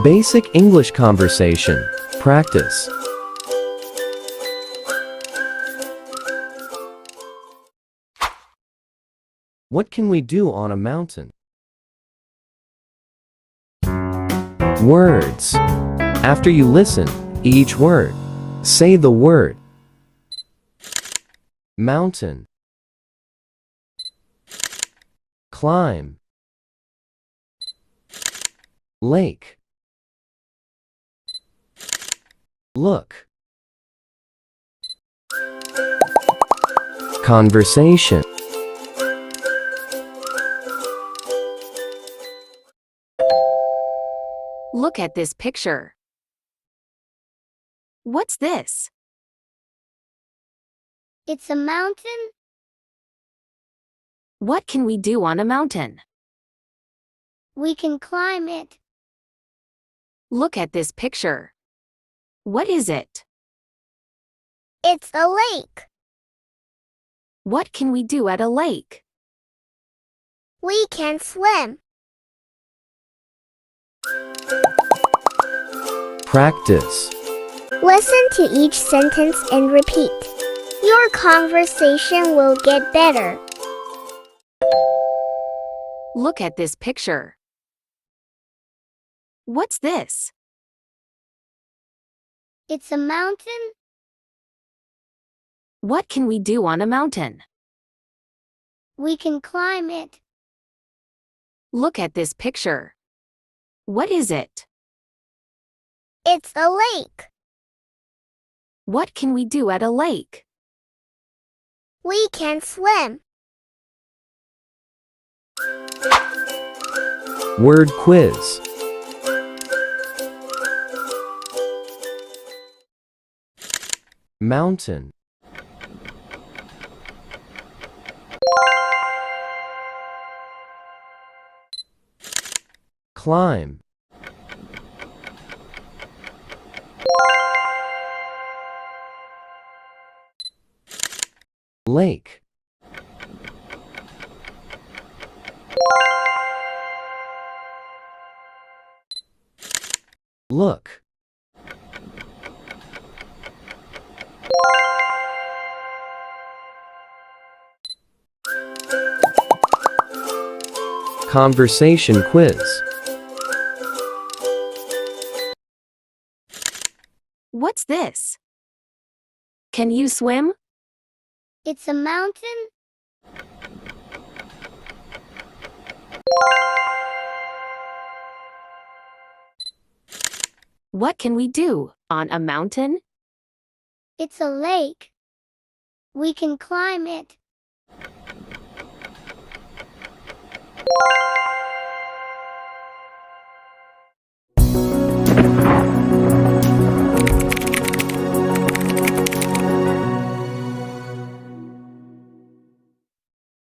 Basic English conversation. Practice. What can we do on a mountain? Words. After you listen, each word, say the word. Mountain. Climb. Lake. Look. Conversation. Look at this picture. What's this? It's a mountain. What can we do on a mountain? We can climb it. Look at this picture. What is it? It's a lake. What can we do at a lake? We can swim. Practice. Listen to each sentence and repeat. Your conversation will get better. Look at this picture. What's this? It's a mountain. What can we do on a mountain? We can climb it. Look at this picture. What is it? It's a lake. What can we do at a lake? We can swim. Word quiz. Mountain. Climb. Lake. Look. Conversation quiz. What's this? Can you swim? It's a mountain. What can we do on a mountain? It's a lake. We can climb it.